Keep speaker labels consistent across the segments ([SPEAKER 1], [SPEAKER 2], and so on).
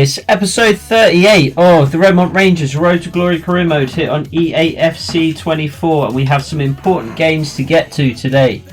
[SPEAKER 1] It's episode 38 of the Redmont Rangers Road to Glory career mode here on EAFC 24, and we have some important games to get to today.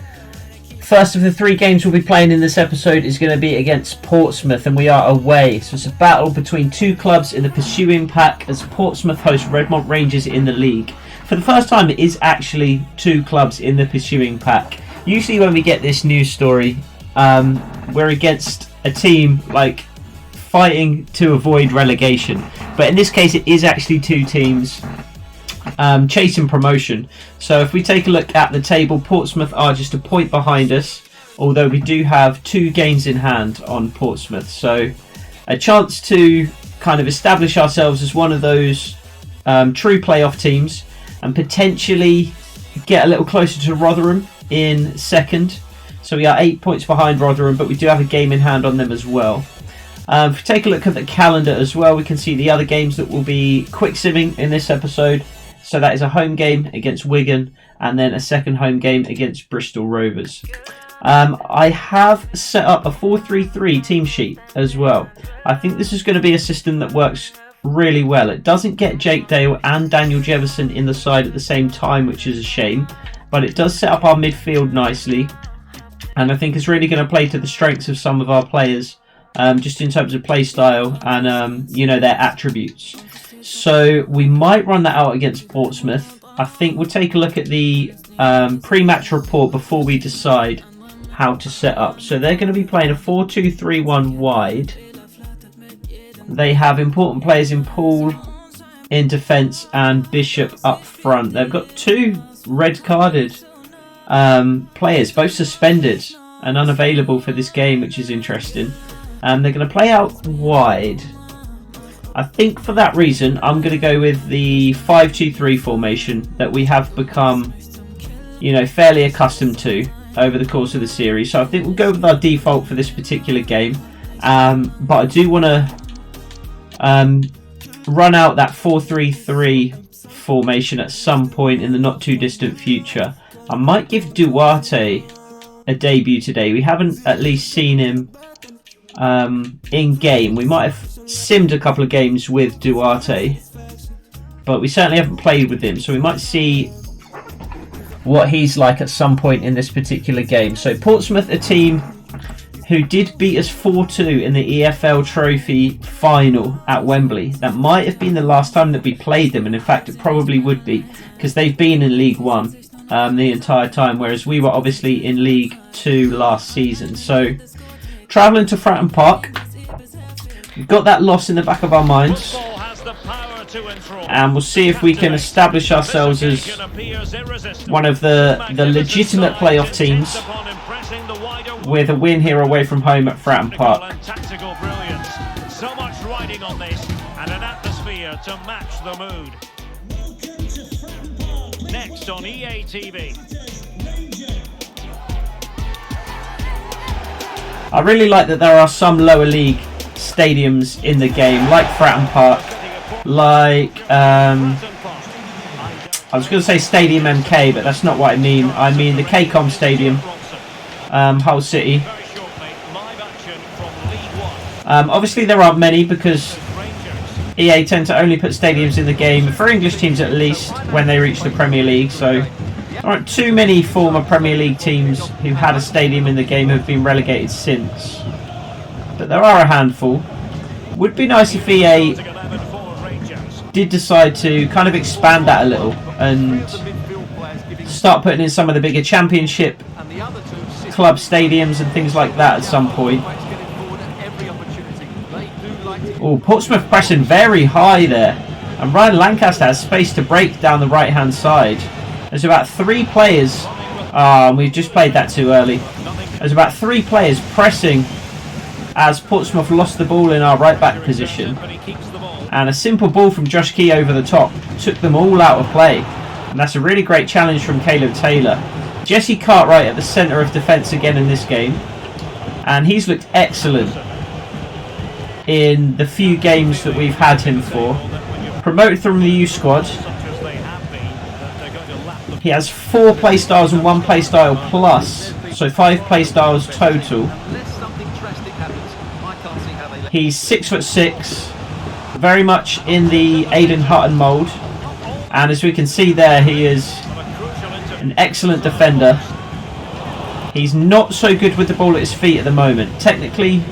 [SPEAKER 1] First of the three games we'll be playing in this episode is going to be against Portsmouth, and we are away. So it's a battle between two clubs in the pursuing pack as Portsmouth host Redmont Rangers in the league. For the first time, it is actually two clubs in the pursuing pack. Usually when we get this news story, we're against a team like fighting to avoid relegation, but in this case it is actually two teams chasing promotion. So if we take a look at the table, Portsmouth are just a point behind us, although we do have 2 games in hand on Portsmouth, so a chance to kind of establish ourselves as one of those true playoff teams and potentially get a little closer to Rotherham in second. So we are 8 points behind Rotherham, but we do have a game in hand on them as well. If we take a look at the calendar as well, we can see the other games that will be quick simming in this episode. So that is a home game against Wigan and then a second home game against Bristol Rovers. I have set up a 4-3-3 team sheet as well. I think this is going to be a system that works really well. It doesn't get Jake Dale and Daniel Jefferson in the side at the same time, which is a shame, but it does set up our midfield nicely, and I think it's really going to play to the strengths of some of our players. Just in terms of play style and their attributes. So we might run that out against Portsmouth. I think we'll take a look at the pre-match report before we decide how to set up. So they're going to be playing a 4-2-3-1 wide. They have important players in Poole in defence and Bishop up front. They've got 2 red-carded players, both suspended and unavailable for this game, which is interesting. They're going to play out wide. I think for that reason, I'm going to go with the 5-2-3 formation that we have become, fairly accustomed to over the course of the series. So I think we'll go with our default for this particular game. But I do want to run out that 4-3-3 formation at some point in the not too distant future. I might give Duarte a debut today. We haven't at least seen him in game. We might have simmed a couple of games with Duarte, but we certainly haven't played with him, so we might see what he's like at some point in this particular game. So Portsmouth, a team who did beat us 4-2 in the EFL Trophy final at Wembley. That might have been the last time that we played them, and in fact it probably would be, because they've been in League 1 the entire time, whereas we were obviously in League 2 last season. So travelling to Fratton Park, we've got that loss in the back of our minds, and we'll see if we can establish ourselves as one of the legitimate playoff teams with a win here away from home at Fratton Park.
[SPEAKER 2] So much riding on this and an atmosphere to match the mood. Next on EA TV.
[SPEAKER 1] I really like that there are some lower league stadiums in the game, like Fratton Park, like I was going to say Stadium MK, but that's not what I mean. I mean the KCOM Stadium, Hull City. Obviously there aren't many because EA tend to only put stadiums in the game, for English teams at least, when they reach the Premier League, so there aren't too many former Premier League teams who had a stadium in the game who have been relegated since. But there are a handful. Would be nice if EA did decide to kind of expand that a little and start putting in some of the bigger Championship club stadiums and things like that at some point. Oh, Portsmouth pressing very high there. And Ryan Lancaster has space to break down the right-hand side. There's about 3 players. We've just played that too early. There's about 3 players pressing as Portsmouth lost the ball in our right-back position. And a simple ball from Josh Key over the top took them all out of play. And that's a really great challenge from Caleb Taylor. Jesse Cartwright at the centre of defence again in this game. And he's looked excellent in the few games that we've had him for. Promoted from the youth squad. He has 4 play styles and 1 play style plus, so 5 play styles total. He's 6'6", very much in the Aidan Hutton mould, and as we can see there, he is an excellent defender. He's not so good with the ball at his feet at the moment. Technically,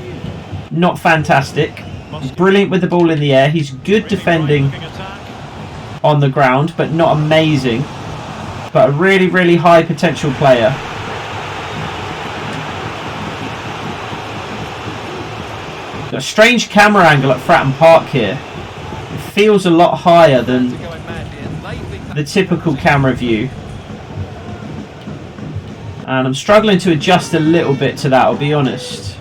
[SPEAKER 1] not fantastic. He's brilliant with the ball in the air. He's good defending on the ground, but not amazing. But a really, really high potential player. Got a strange camera angle at Fratton Park here. It feels a lot higher than the typical camera view. And I'm struggling to adjust a little bit to that, I'll be honest.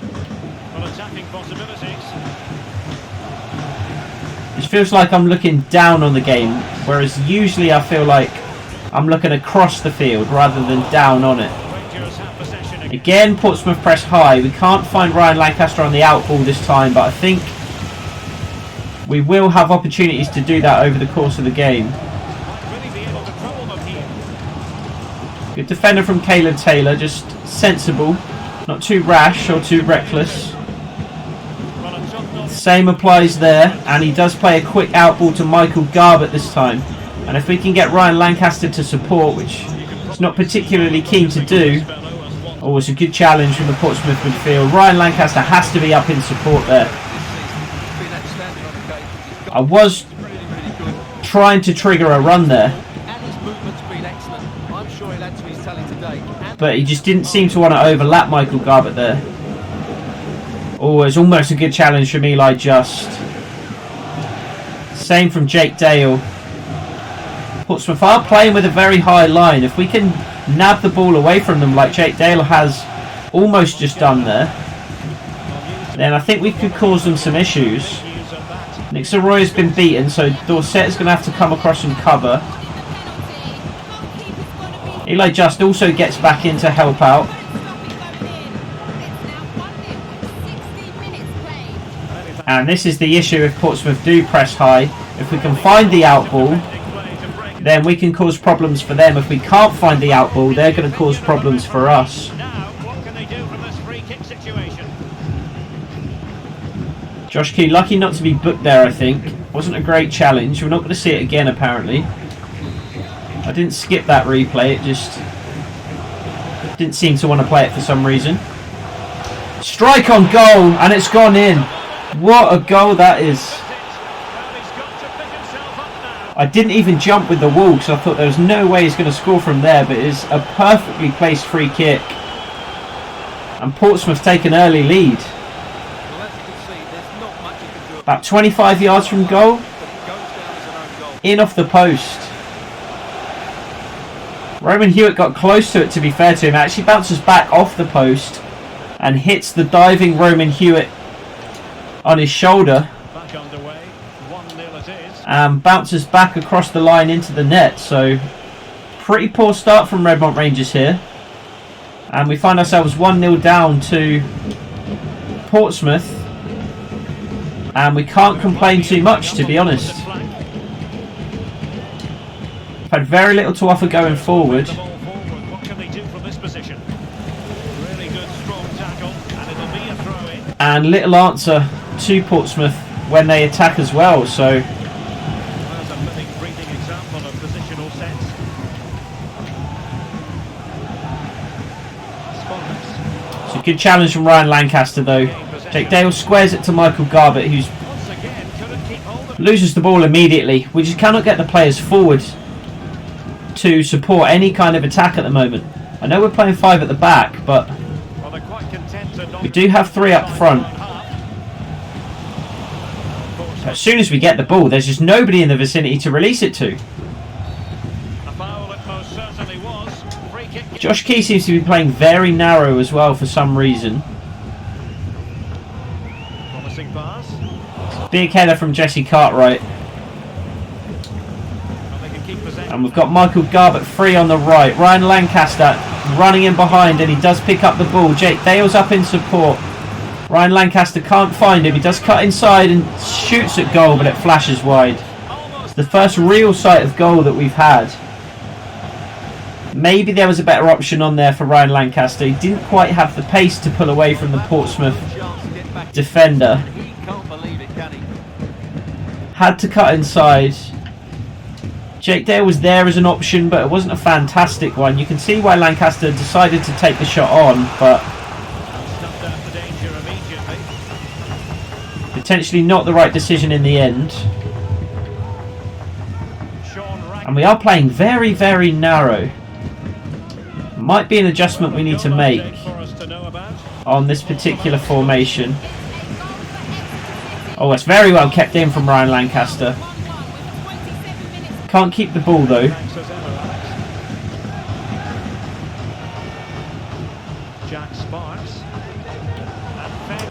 [SPEAKER 1] It feels like I'm looking down on the game, whereas usually I feel like I'm looking across the field rather than down on it. Again, Portsmouth press high. We can't find Ryan Lancaster on the out ball this time, but I think we will have opportunities to do that over the course of the game. Good defender from Caleb Taylor, just sensible, not too rash or too reckless. Same applies there, and he does play a quick out ball to Michael Garbutt this time. And if we can get Ryan Lancaster to support, which he's not particularly keen to do. Oh, it's a good challenge from the Portsmouth midfield. Ryan Lancaster has to be up in support there. I was trying to trigger a run there, but he just didn't seem to want to overlap Michael Garbutt there. Oh, it's almost a good challenge from Eli Just. Same from Jake Dale. Portsmouth are playing with a very high line. If we can nab the ball away from them like Jake Dale has almost just done there, then I think we could cause them some issues. Nick Soroy has been beaten, so Dorset is going to have to come across and cover. Eli Just also gets back in to help out. And this is the issue if Portsmouth do press high. If we can find the out ball, then we can cause problems for them. If we can't find the out ball, they're going to cause problems for us. Josh Key, lucky not to be booked there, I think. Wasn't a great challenge. We're not going to see it again, apparently. I didn't skip that replay. It just didn't seem to want to play it for some reason. Strike on goal, and it's gone in. What a goal that is. I didn't even jump with the wall because I thought there was no way he's going to score from there, but it is a perfectly placed free kick. And Portsmouth take an early lead. About 25 yards from goal. In off the post. Roman Hewitt got close to it, to be fair to him. Actually bounces back off the post and hits the diving Roman Hewitt on his shoulder. And bounces back across the line into the net. So pretty poor start from Redmont Rangers here. And we find ourselves 1-0 down to Portsmouth. And we can't complain too much, to be honest. We've had very little to offer going forward. And little answer to Portsmouth when they attack as well. So it's a good challenge from Ryan Lancaster though. Jake Dale squares it to Michael Garbutt, who loses the ball immediately. We just cannot get the players forward to support any kind of attack at the moment. I know we're playing 5 at the back, but we do have 3 up front. As soon as we get the ball, there's just nobody in the vicinity to release it to. Josh Key seems to be playing very narrow as well for some reason. Big header from Jesse Cartwright. And we've got Michael Garbutt free on the right. Ryan Lancaster running in behind, and he does pick up the ball. Jake Dale's up in support. Ryan Lancaster can't find him. He does cut inside and shoots at goal, but it flashes wide. It's the first real sight of goal that we've had. Maybe there was a better option on there for Ryan Lancaster. He didn't quite have the pace to pull away from the Portsmouth defender.
[SPEAKER 3] He can't believe it, can he?
[SPEAKER 1] Had to cut inside. Jake Dale was there as an option, but it wasn't a fantastic one. You can see why Lancaster decided to take the shot on, but potentially not the right decision in the end. And we are playing very, very narrow. Might be an adjustment we need to make on this particular formation. Oh, it's very well kept in from Ryan Lancaster. Can't keep the ball though.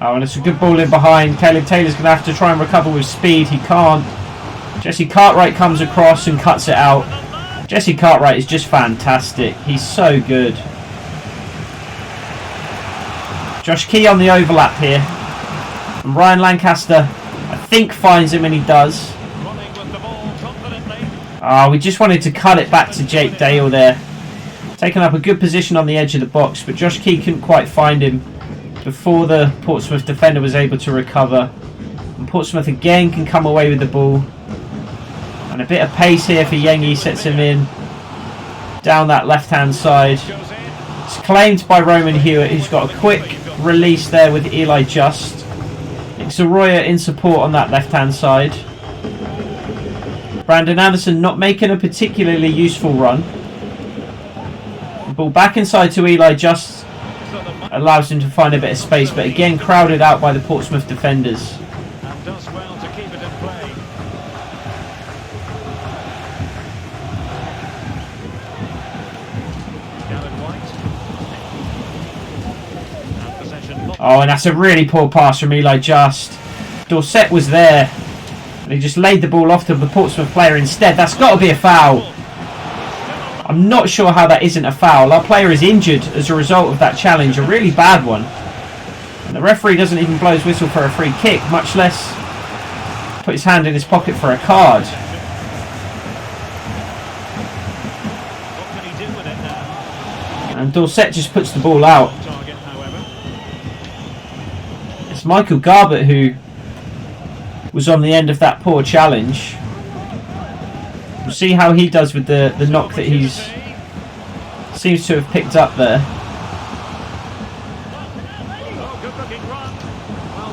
[SPEAKER 1] Oh, and it's a good ball in behind. Caleb Taylor's going to have to try and recover with speed. He can't. Jesse Cartwright comes across and cuts it out. Jesse Cartwright is just fantastic. He's so good. Josh Key on the overlap here. And Ryan Lancaster, I think, finds him, and he does. We just wanted to cut it back to Jake Dale there. Taking up a good position on the edge of the box, but Josh Key couldn't quite find him before the Portsmouth defender was able to recover. And Portsmouth again can come away with the ball. And a bit of pace here for Yengi, sets him in down that left-hand side. It's claimed by Roman Hewitt, who's got a quick release there with Eli Just. Xaroya in support on that left-hand side. Brandon Anderson not making a particularly useful run. The ball back inside to Eli Just allows him to find a bit of space, but again crowded out by the Portsmouth defenders.
[SPEAKER 2] And does well to keep it in play.
[SPEAKER 1] Oh, and that's a really poor pass from Eli Just. Dorset was there, and he just laid the ball off to the Portsmouth player instead. That's got to be a foul. I'm not sure how that isn't a foul. Our player is injured as a result of that challenge, a really bad one. And the referee doesn't even blow his whistle for a free kick, much less put his hand in his pocket for a card. And Dorset just puts the ball out. It's Michael Garbett who was on the end of that poor challenge. We'll see how he does with the knock that he's seems to have picked up there.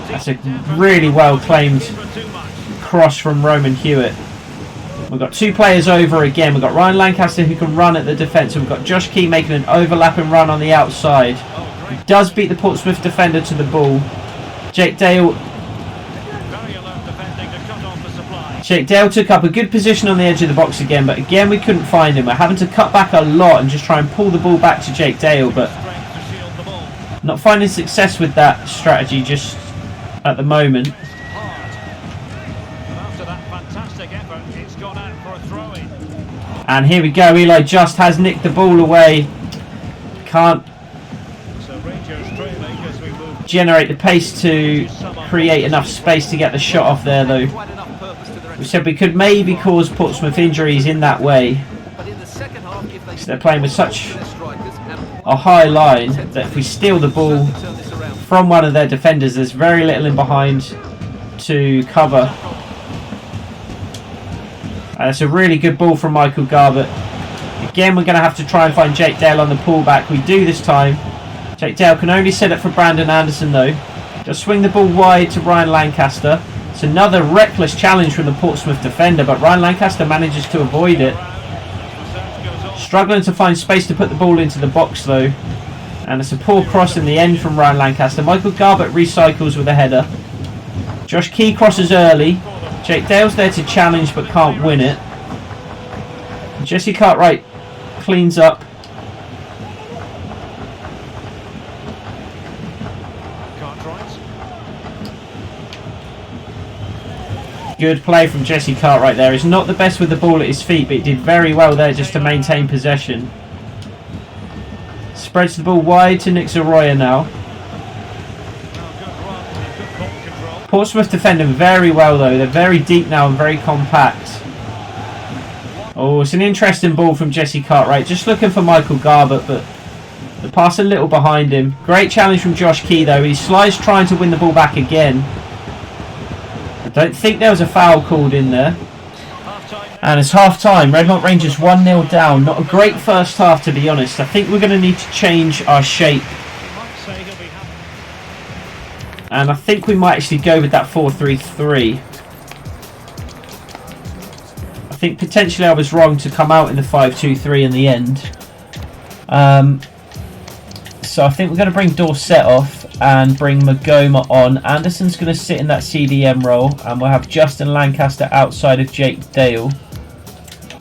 [SPEAKER 1] That's a really well claimed cross from Roman Hewitt. We've got two players over again. We've got Ryan Lancaster who can run at the defence. We've got Josh Key making an overlapping run on the outside. He does beat the Portsmouth defender to the ball. Jake Dale took up a good position on the edge of the box again, but again we couldn't find him. We're having to cut back a lot and just try and pull the ball back to Jake Dale, but not finding success with that strategy just at the moment. And here we go, Eli Just has nicked the ball away. Can't generate the pace to create enough space to get the shot off there though. We said we could maybe cause Portsmouth injuries in that way. So they're playing with such a high line that if we steal the ball from one of their defenders, there's very little in behind to cover. That's a really good ball from Michael Garbett. Again, we're going to have to try and find Jake Dale on the pullback. We do this time. Jake Dale can only set it for Brandon Anderson though. Just swing the ball wide to Ryan Lancaster. It's another reckless challenge from the Portsmouth defender, but Ryan Lancaster manages to avoid it. Struggling to find space to put the ball into the box though. And it's a poor cross in the end from Ryan Lancaster. Michael Garbett recycles with a header. Josh Key crosses early. Jake Dale's there to challenge but can't win it. Jesse Cartwright cleans up. Good play from Jesse Cartwright there. He's not the best with the ball at his feet, but he did very well there just to maintain possession. Spreads the ball wide to Nick Zaroya now. Portsmouth defending very well though. They're very deep now and very compact. Oh, it's an interesting ball from Jesse Cartwright. Just looking for Michael Garbett, but The pass a little behind him. Great challenge from Josh Key though. He slides trying to win the ball back again. I don't think there was a foul called in there. And it's half time. Redmont Rangers 1-0 down. Not a great first half, to be honest. I think we're going to need to change our shape. And I think we might actually go with that 4-3-3. I think potentially I was wrong to come out in the 5-2-3 in the end. So I think we're going to bring Dorset off and bring Magoma on. Anderson's going to sit in that CDM role. And we'll have Justin Lancaster outside of Jake Dale.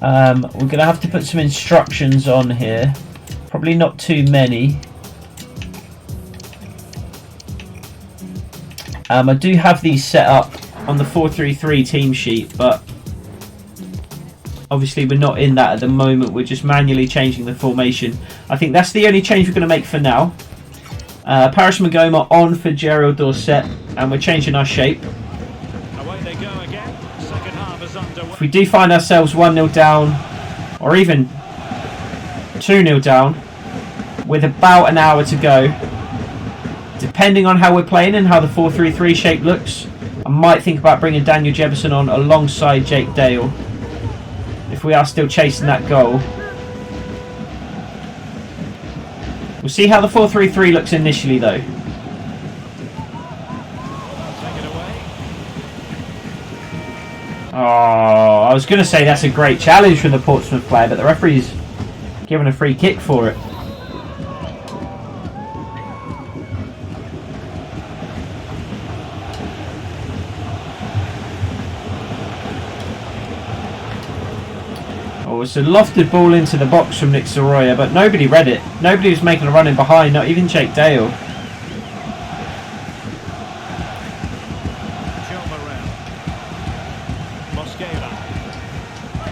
[SPEAKER 1] We're going to have to put some instructions on here. Probably not too many. I do have these set up on the 4-3-3 team sheet, but obviously we're not in that at the moment. We're just manually changing the formation. I think that's the only change we're going to make for now. Paris Magoma on for Gerald Dorset, and we're changing our shape.
[SPEAKER 2] Away they go again. Second half is underway.
[SPEAKER 1] If we do find ourselves 1-0 down, or even 2-0 down, with about an hour to go, depending on how we're playing and how the 4-3-3 shape looks, I might think about bringing Daniel Jefferson on alongside Jake Dale if we are still chasing that goal. We'll see how the 4-3-3 looks initially though.
[SPEAKER 2] Take it away.
[SPEAKER 1] Oh, I was going to say that's a great challenge from the Portsmouth player, but the referee's given a free kick for it. Oh, it's a lofted ball into the box from Nick Soroya, but nobody read it. Nobody was making a run in behind, not even Jake Dale.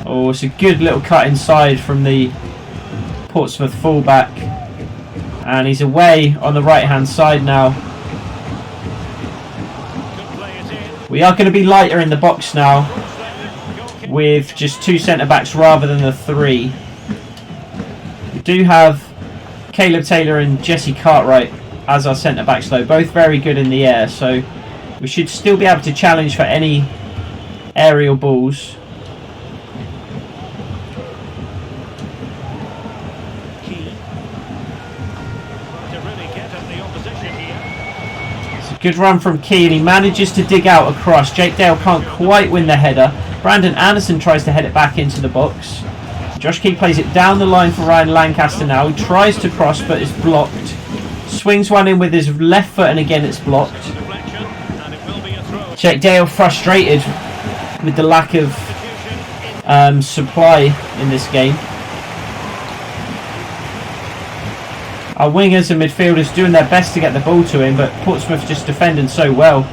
[SPEAKER 1] Oh, it's a good little cut inside from the Portsmouth fullback. And he's away on the right-hand side now. We are going to be lighter in the box now, with just 2 centre-backs rather than the 3. We do have Caleb Taylor and Jesse Cartwright as our centre-backs though, both very good in the air, so we should still be able to challenge for any aerial balls. It's a good run from Key, and he manages to dig out across. Jake Dale can't quite win the header. Brandon Anderson tries to head it back into the box. Josh Key plays it down the line for Ryan Lancaster now. He tries to cross but is blocked. Swings one in with his left foot and again it's blocked. Jake Dale frustrated with the lack of supply in this game. Our wingers and midfielders doing their best to get the ball to him, but Portsmouth just defending so well.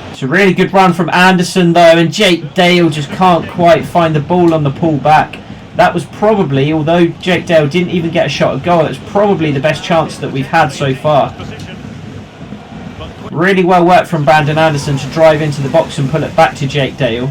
[SPEAKER 1] It's a really good run from Anderson though, and Jake Dale just can't quite find the ball on the pull back. That was probably, although Jake Dale didn't even get a shot at goal, that's probably the best chance that we've had so far. Really well worked from Brandon Anderson to drive into the box and pull it back to Jake Dale.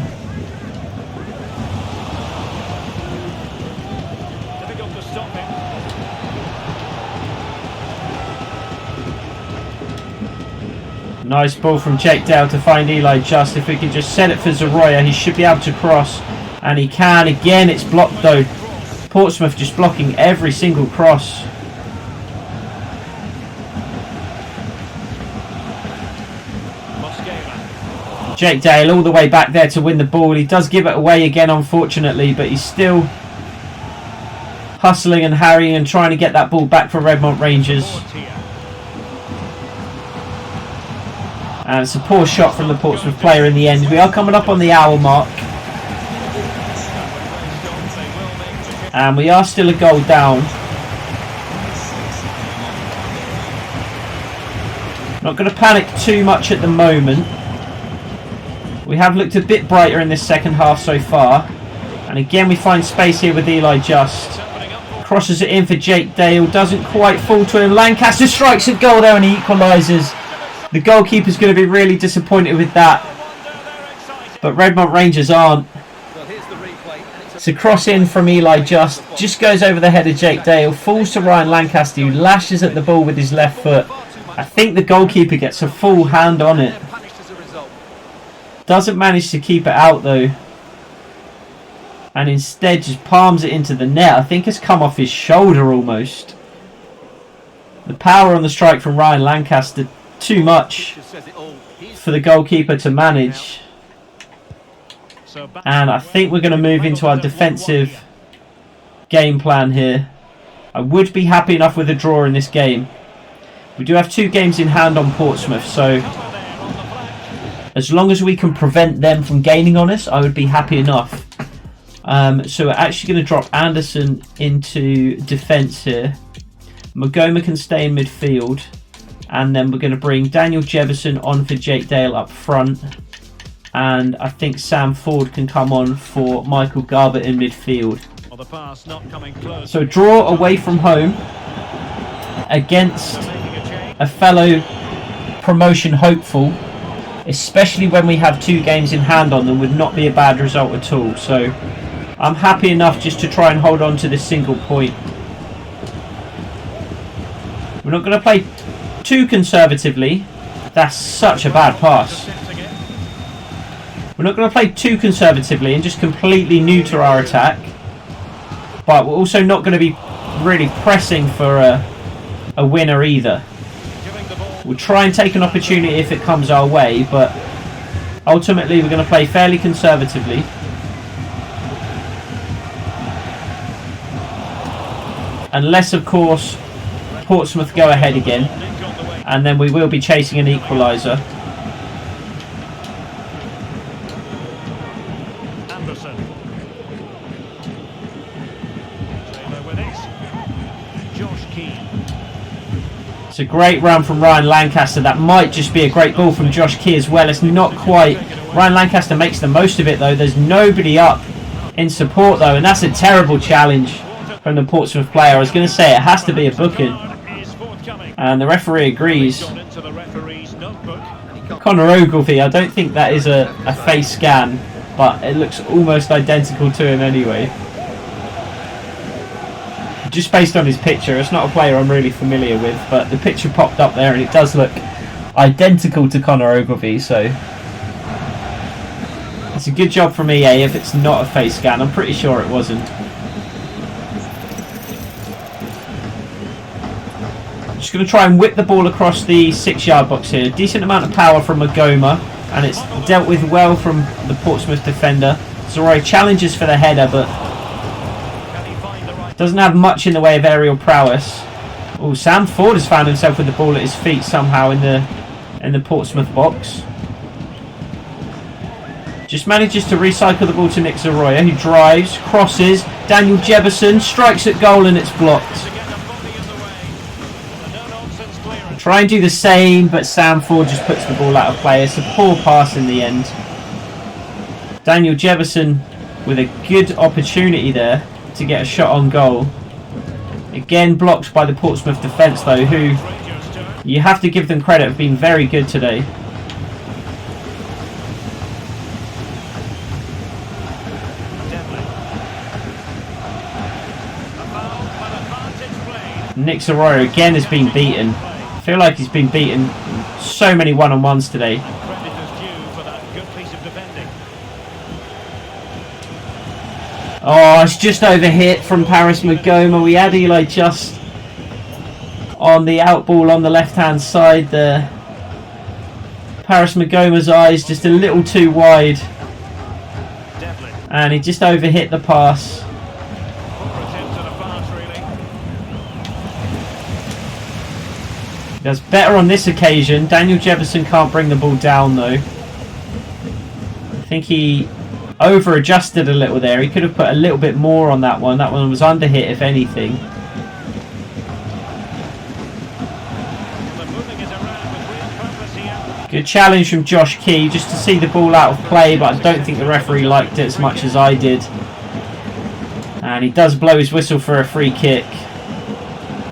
[SPEAKER 1] Nice ball from Jake Dale to find Eli Just. If we can just set it for Soroya, he should be able to cross. And he can. Again, it's blocked though. Portsmouth just blocking every single cross. Jake Dale all the way back there to win the ball. He does give it away again, unfortunately, but he's still hustling and harrying and trying to get that ball back for Redmont Rangers. And it's a poor shot from the Portsmouth player in the end. We are coming up on the hour mark. And we are still a goal down. Not going to panic too much at the moment. We have looked a bit brighter in this second half so far. And again we find space here with Eli Just. Crosses it in for Jake Dale. Doesn't quite fall to him. Lancaster strikes a goal there and he equalises. The goalkeeper's going to be really disappointed with that. But Redmont Rangers aren't. It's a cross in from Eli just goes over the head of Jake Dale, falls to Ryan Lancaster, who lashes at the ball with his left foot. I think the goalkeeper gets a full hand on it. Doesn't manage to keep it out though. And instead just palms it into the net. I think it's come off his shoulder almost. The power on the strike from Ryan Lancaster, too much for the goalkeeper to manage. And I think we're going to move into our defensive game plan here. I would be happy enough with a draw in this game. We do have 2 games in hand on Portsmouth, so as long as we can prevent them from gaining on us, I would be happy enough. So we're actually going to drop Anderson into defence here. Magoma can stay in midfield. And then we're going to bring Daniel Jefferson on for Jake Dale up front. And I think Sam Ford can come on for Michael Garbutt in midfield. So a draw away from home against a fellow promotion hopeful, especially when we have 2 games in hand on them, would not be a bad result at all. So I'm happy enough just to try and hold on to this single point. We're not going to play too conservatively. That's such a bad pass. We're not going to play too conservatively and just completely neuter our attack. But we're also not going to be really pressing for a winner either. We'll try and take an opportunity if it comes our way, but ultimately we're going to play fairly conservatively. Unless, of course, Portsmouth go ahead again, and then we will be chasing an equaliser. It's a great run from Ryan Lancaster. That might just be a great ball from Josh Key as well. It's not quite. Ryan Lancaster makes the most of it though. There's nobody up in support though, and that's a terrible challenge from the Portsmouth player. I was going to say it has to be a booking, and the referee agrees. Connor Ogilvie, I don't think that is a face scan, but it looks almost identical to him anyway. Just based on his picture, it's not a player I'm really familiar with, but the picture popped up there and it does look identical to Connor Ogilvie, so it's a good job from EA if it's not a face scan. I'm pretty sure it wasn't. Just going to try and whip the ball across the 6-yard box here. Decent amount of power from Magoma, and it's dealt with well from the Portsmouth defender. Zoroy challenges for the header, but doesn't have much in the way of aerial prowess. Oh, Sam Ford has found himself with the ball at his feet somehow in the Portsmouth box. Just manages to recycle the ball to Nick Zoroya, who drives, crosses. Daniel Jefferson strikes at goal and it's blocked. Try and do the same, but Sam Ford just puts the ball out of play. It's a poor pass in the end. Daniel Jefferson with a good opportunity there to get a shot on goal. Again blocked by the Portsmouth defence though, who you have to give them credit for being very good today. Nick Zoroya again has been beaten. I feel like he's been beaten so many one-on-ones today. Oh, it's just overhit from Paris Magoma. We had Eli just on the out ball on the left-hand side there. Paris Magoma's eyes just a little too wide. And he just overhit the pass. He does better on this occasion. Daniel Jefferson can't bring the ball down though. I think he over-adjusted a little there. He could have put a little bit more on that one. That one was under-hit, if anything. Good challenge from Josh Key, just to see the ball out of play, but I don't think the referee liked it as much as I did. And he does blow his whistle for a free kick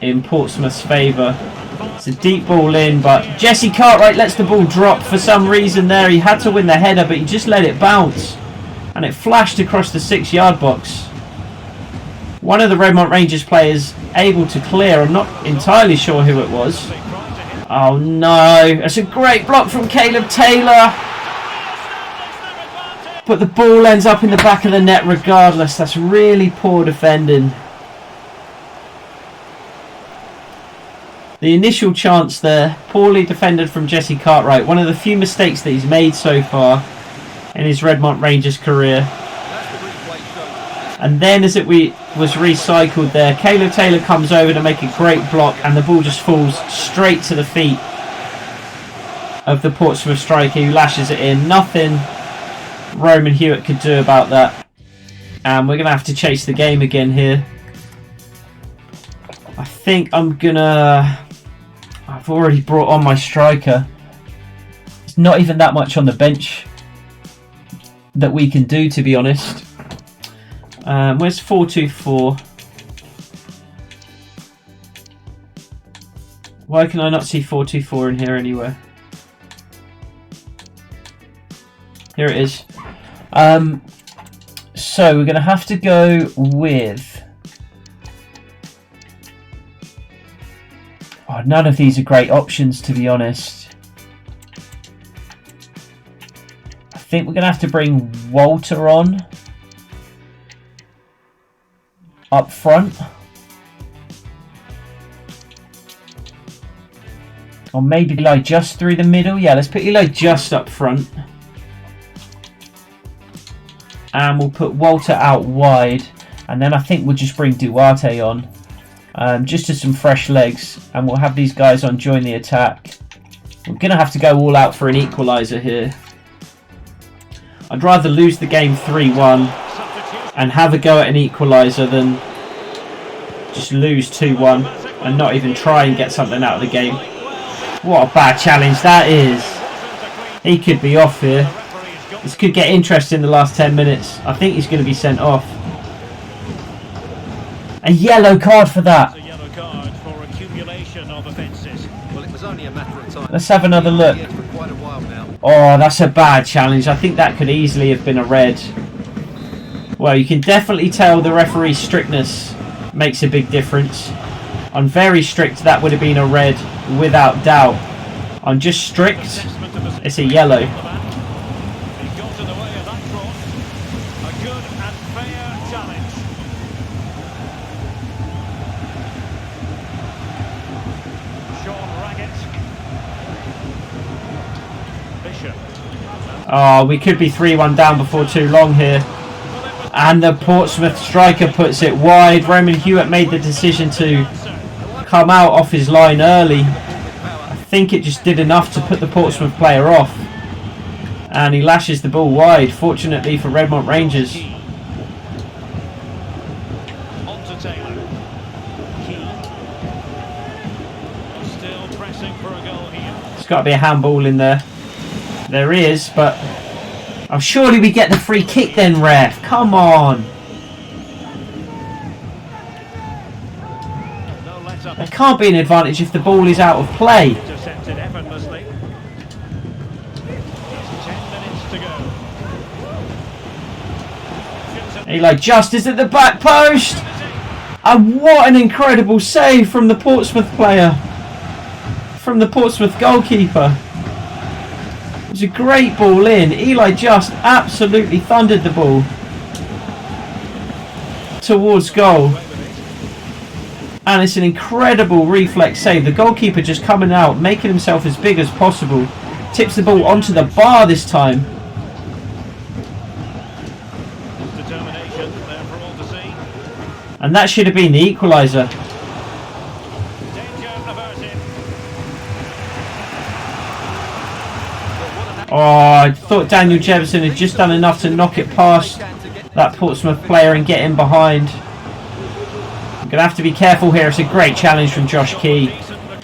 [SPEAKER 1] in Portsmouth's favour. It's a deep ball in, but Jesse Cartwright lets the ball drop for some reason there. He had to win the header, but he just let it bounce. and it flashed across the 6-yard box. One of the Redmont Rangers players able to clear. I'm not entirely sure who it was. Oh no, that's a great block from Caleb Taylor. But the ball ends up in the back of the net regardless. That's really poor defending. The initial chance there, poorly defended from Jesse Cartwright. One of the few mistakes that he's made so far in his Redmont Rangers career. And then as it was recycled there, Caleb Taylor comes over to make a great block, and the ball just falls straight to the feet of the Portsmouth striker who lashes it in. Nothing Roman Hewitt could do about that. And we're going to have to chase the game again here. I think I'm going to... I've already brought on my striker. It's not even that much on the bench that we can do, to be honest. Where's 4-2-4? Why can I not see 4-2-4 in here anywhere? Here it is. So we're going to have to go with... Oh, none of these are great options, to be honest. I think we're going to have to bring Walter on up front. Or maybe Eli Just through the middle. Yeah, let's put Eli Just up front. And we'll put Walter out wide. And then I think we'll just bring Duarte on. Just to some fresh legs. And we'll have these guys on join the attack. We're going to have to go all out for an equaliser here. I'd rather lose the game 3-1 and have a go at an equaliser than just lose 2-1 and not even try and get something out of the game. What a bad challenge that is. He could be off here. This could get interesting in the last 10 minutes. I think he's going to be sent off. A yellow card for that. Let's have another look. Oh, that's a bad challenge. I think that could easily have been a red. Well, you can definitely tell the referee's strictness makes a big difference. On very strict, that would have been a red without doubt. On just strict, it's a yellow. Oh, we could be 3-1 down before too long here. And the Portsmouth striker puts it wide. Roman Hewitt made the decision to come out off his line early. I think it just did enough to put the Portsmouth player off. And he lashes the ball wide, fortunately for Redmont Rangers. There's got to be a handball in there. There is, but oh, surely we get the free kick then, ref. Come on. There can't be an advantage if the ball is out of play. Eli Just is at the back post. And what an incredible save from the Portsmouth player. From the Portsmouth goalkeeper. It was a great ball in. Eli Just absolutely thundered the ball towards goal. And it's an incredible reflex save. The goalkeeper just coming out, making himself as big as possible. Tips the ball onto the bar this time. And that should have been the equaliser. Oh, I thought Daniel Jefferson had just done enough to knock it past that Portsmouth player and get in behind. I'm going to have to be careful here. It's a great challenge from Josh Key.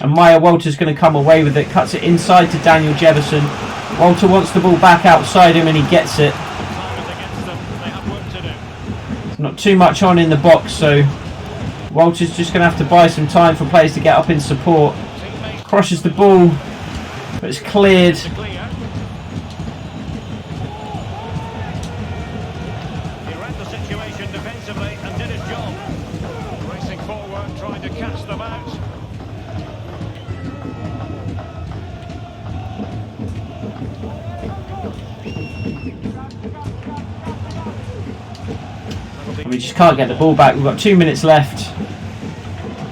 [SPEAKER 1] And Maya Walter's going to come away with it. Cuts it inside to Daniel Jefferson. Walter wants the ball back outside him and he gets it. Not too much on in the box, so Walter's just going to have to buy some time for players to get up in support. Crosses the ball, but it's cleared.
[SPEAKER 2] situation defensively and did his job. Racing forward, trying to catch them out.
[SPEAKER 1] We just can't get the ball back. We've got 2 minutes left,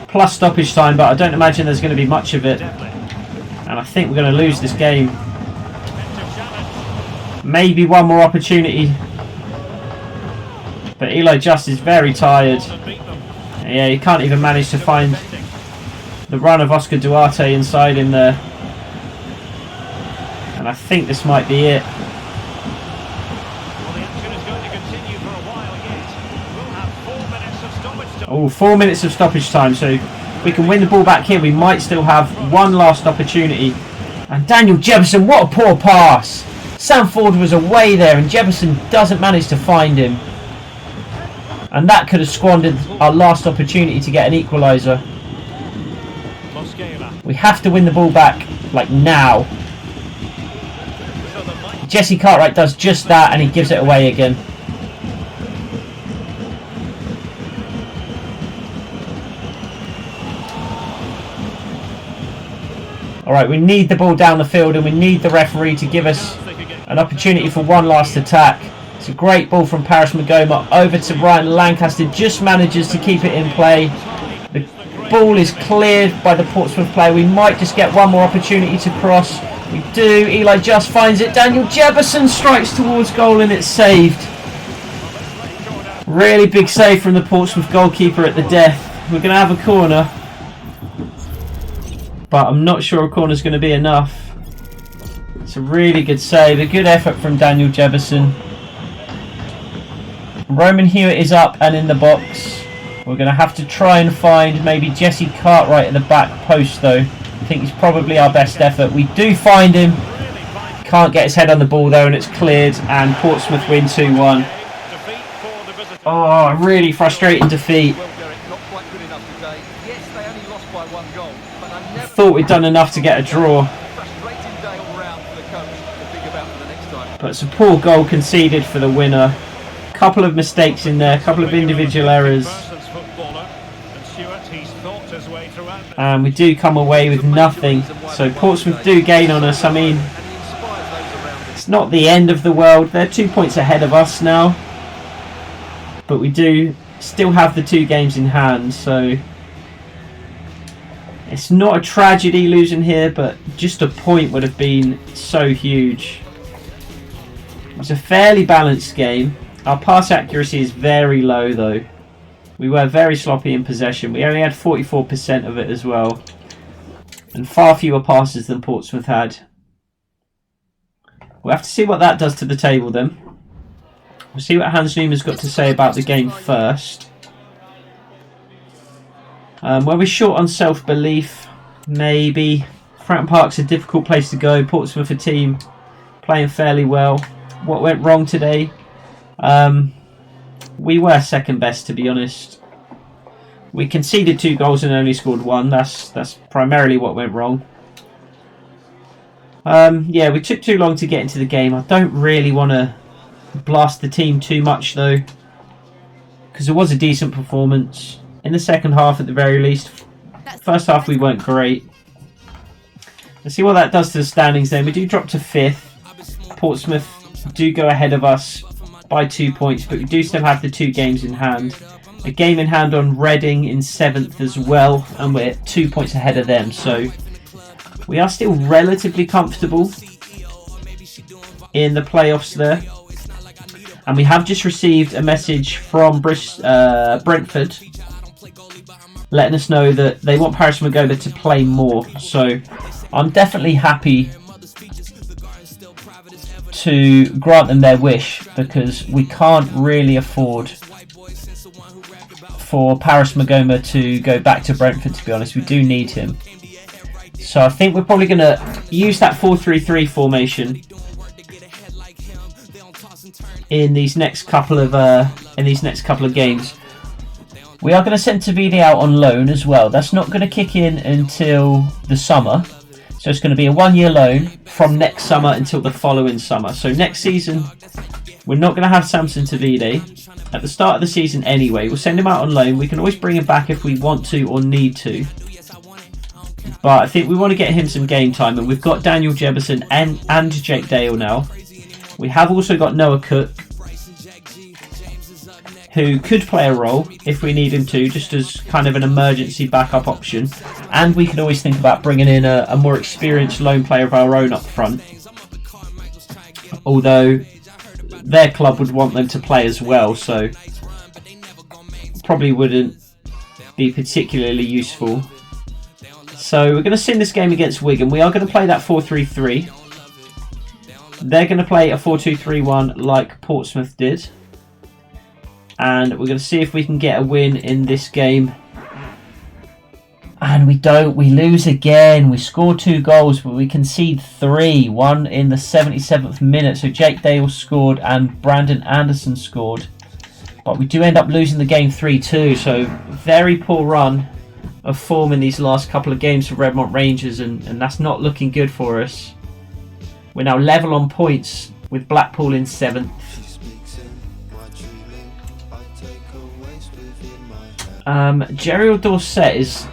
[SPEAKER 1] plus stoppage time, but I don't imagine there's going to be much of it. And I think we're going to lose this game. Maybe one more opportunity. But Eli Just is very tired. Yeah, he can't even manage to find the run of Oscar Duarte inside him there. And I think this might be it. Oh, 4 minutes of stoppage time, so we can win the ball back here. We might still have one last opportunity. And Daniel Jefferson, what a poor pass! Sam Ford was away there and Jefferson doesn't manage to find him. And that could have squandered our last opportunity to get an equaliser. We have to win the ball back, like now. Jesse Cartwright does just that and he gives it away again. Alright, we need the ball down the field and we need the referee to give us an opportunity for one last attack. It's a great ball from Paris Magoma over to Ryan Lancaster, just manages to keep it in play. The ball is cleared by the Portsmouth player. We might just get one more opportunity to cross. We do. Eli Just finds it. Daniel Jefferson strikes towards goal and it's saved. Really big save from the Portsmouth goalkeeper at the death. We're going to have a corner, but I'm not sure a corner is going to be enough. It's a really good save, a good effort from Daniel Jefferson. Roman Hewitt is up and in the box. We're going to have to try and find maybe Jesse Cartwright at the back post though. I think he's probably our best effort. We do find him. Can't get his head on the ball though and it's cleared and Portsmouth win 2-1. Oh, really frustrating defeat. Thought we'd done enough to get a draw. But it's a poor goal conceded for the winner. Couple of mistakes in there, couple of individual errors. And we do come away with nothing. So Portsmouth do gain on us. I mean, it's not the end of the world. They're 2 points ahead of us now. But we do still have the 2 games in hand. So it's not a tragedy losing here, but just a point would have been so huge. It was a fairly balanced game. Our pass accuracy is very low though. We were very sloppy in possession. We only had 44% of it as well. And far fewer passes than Portsmouth had. We'll have to see what that does to the table then. We'll see what Hans Newman's got to say about the game first. Where we're short on self-belief, maybe. Fratton Park's a difficult place to go. Portsmouth a team playing fairly well. What went wrong today? We were second best, to be honest. We conceded 2 goals and only scored 1. That's primarily what went wrong. Yeah, we took too long to get into the game. I don't really want to blast the team too much though, because it was a decent performance in the second half at the very least. First half we weren't great. Let's see what that does to the standings then. We do drop to 5th. Portsmouth do go ahead of us by 2 points, but we do still have the 2 games in hand. A game in hand on Reading in 7th as well, and we're 2 points ahead of them, so we are still relatively comfortable in the playoffs there. And we have just received a message from Brentford letting us know that they want Paris Magoma to play more, so I'm definitely happy to grant them their wish, because we can't really afford for Paris Magoma to go back to Brentford, to be honest. We do need him. So I think we're probably going to use that 4-3-3 formation in these next couple of games. We are going to send Tavini out on loan as well. That's not going to kick in until the summer. So it's going to be a 1-year loan from next summer until the following summer. So next season We're not going to have Samson Tavide at the start of the season anyway. We'll send him out on loan. We can always bring him back if we want to or need to. But I think we want to get him some game time. And we've got Daniel Jefferson and Jake Dale now. We have also got Noah Cook, who could play a role if we need him to, just as kind of an emergency backup option. And we could always think about bringing in a more experienced lone player of our own up front. Although their club would want them to play as well, so probably wouldn't be particularly useful. So we're going to sim this game against Wigan. We are going to play that 4-3-3. They're going to play a 4-2-3-1 like Portsmouth did. And we're going to see if we can get a win in this game. And we don't. We lose again. We score 2 goals, but we concede 3. One in the 77th minute. So Jake Dale scored and Brandon Anderson scored. But we do end up losing the game 3-2. So very poor run of form in these last couple of games for Redmont Rangers. And that's not looking good for us. We're now level on points with Blackpool in 7th. Gerald Dorset is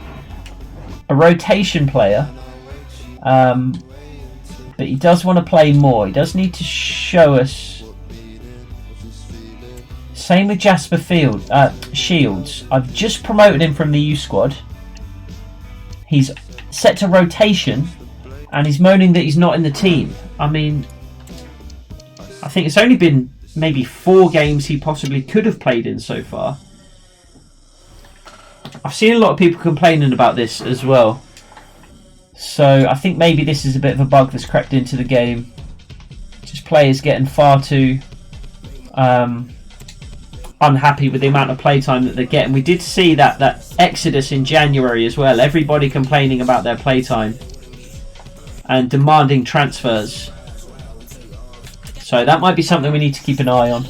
[SPEAKER 1] a rotation player, but he does want to play more. He does need to show us. Same with Jasper Shields. I've just promoted him from the U squad. He's set to rotation, and he's moaning that he's not in the team. I mean, I think it's only been maybe 4 games he possibly could have played in so far. I've seen a lot of people complaining about this as well. So I think maybe this is a bit of a bug that's crept into the game. Just players getting far too unhappy with the amount of playtime that they're getting. We did see that exodus in January as well. Everybody complaining about their playtime and demanding transfers. So that might be something we need to keep an eye on.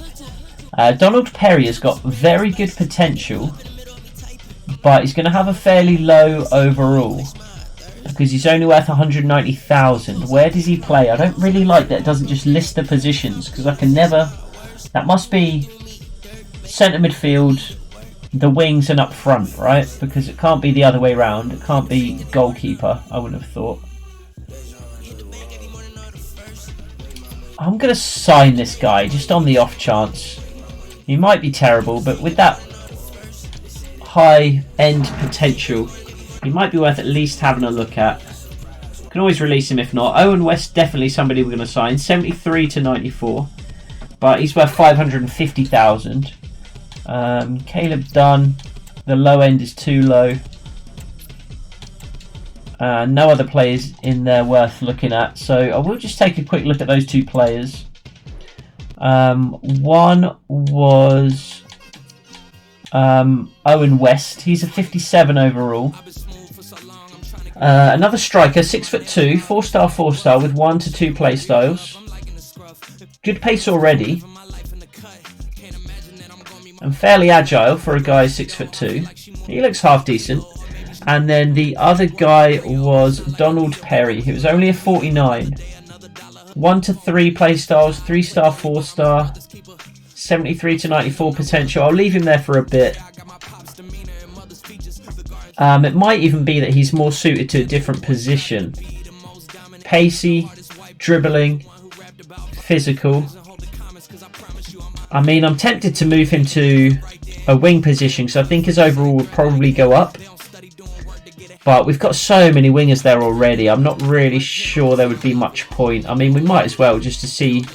[SPEAKER 1] Donald Perry has got very good potential, but he's going to have a fairly low overall because he's only worth 190,000. Where does he play? I don't really like that it doesn't just list the positions, because I can never... That must be centre midfield, the wings and up front, right? Because it can't be the other way round. It can't be goalkeeper, I wouldn't have thought. I'm going to sign this guy just on the off chance. He might be terrible, but with that high end potential, he might be worth at least having a look at. Can always release him if not. Owen West, definitely somebody we're going to sign. 73 to 94, but he's worth 550,000. Caleb Dunn, the low end is too low. No other players in there worth looking at, so I will just take a quick look at those 2 players. One was Owen West. He's a 57 overall. Another striker, 6'2", 4-star, 4-star with 1 to 2 play styles. Good pace already, and fairly agile for a guy 6'2". He looks half decent. And then the other guy was Donald Perry. He was only a 49. 1 to 3 play styles, 3-star, 4-star, 73 to 94 potential. I'll leave him there for a bit. It might even be that he's more suited to a different position. Pacey, dribbling, physical. I mean, I'm tempted to move him to a wing position because I think his overall would probably go up. But we've got so many wingers there already. I'm not really sure there would be much point. I mean, we might as well just to see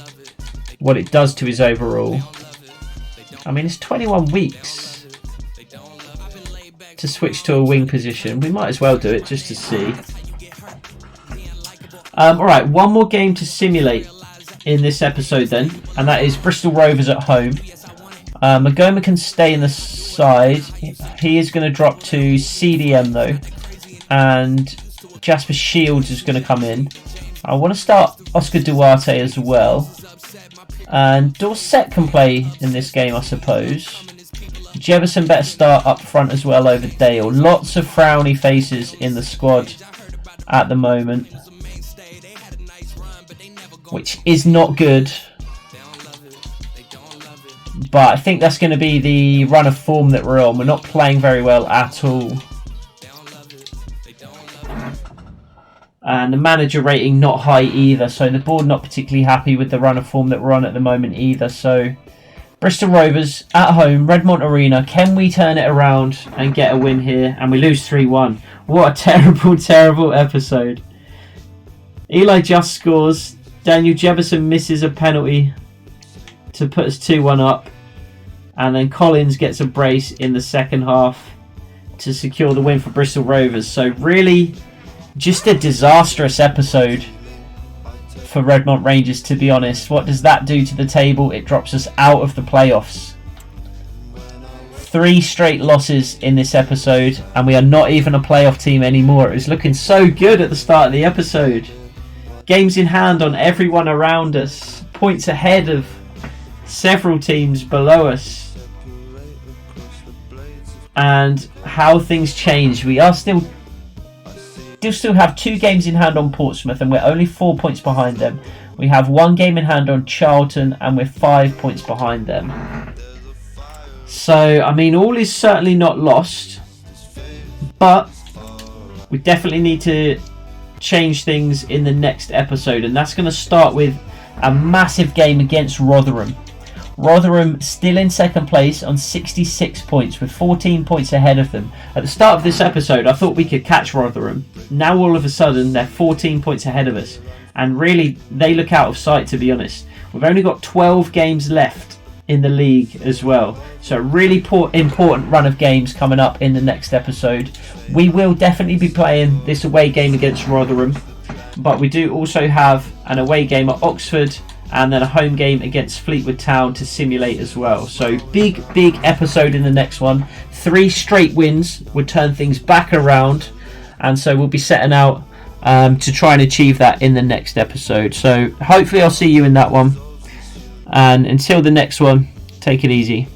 [SPEAKER 1] what it does to his overall. I mean, it's 21 weeks to switch to a wing position. We might as well do it just to see. Alright, one more game to simulate in this episode then. And that is Bristol Rovers at home. Magoma can stay in the side. He is going to drop to CDM though. And Jasper Shields is going to come in. I want to start Oscar Duarte as well. And Dorset can play in this game, I suppose. Jefferson better start up front as well over Dale. Lots of frowny faces in the squad at the moment, which is not good. But I think that's going to be the run of form that we're on. We're not playing very well at all. And the manager rating not high either. So the board not particularly happy with the run of form that we're on at the moment either. So Bristol Rovers at home, Redmont Arena. Can we turn it around and get a win here? And we lose 3-1. What a terrible, terrible episode. Eli just scores. Daniel Jefferson misses a penalty to put us 2-1 up. And then Collins gets a brace in the second half to secure the win for Bristol Rovers. So really just a disastrous episode for Redmont Rangers, to be honest. What does that do to the table? It drops us out of the playoffs. 3 straight losses in this episode, and we are not even a playoff team anymore. It was looking so good at the start of the episode. Games in hand on everyone around us. Points ahead of several teams below us. And how things change. We are still have 2 games in hand on Portsmouth, and we're only 4 points behind them. We have 1 game in hand on Charlton, and we're 5 points behind them. So, I mean, all is certainly not lost, but we definitely need to change things in the next episode, and that's going to start with a massive game against Rotherham. Rotherham still in second place on 66 points with 14 points ahead of them. At the start of this episode, I thought we could catch Rotherham. Now all of a sudden, they're 14 points ahead of us. And really, they look out of sight, to be honest. We've only got 12 games left in the league as well. So a really important run of games coming up in the next episode. We will definitely be playing this away game against Rotherham. But we do also have an away game at Oxford, and then a home game against Fleetwood Town to simulate as well. So big episode in the next one. 3 straight wins would turn things back around. And so we'll be setting out to try and achieve that in the next episode. So hopefully I'll see you in that one. And until the next one, take it easy.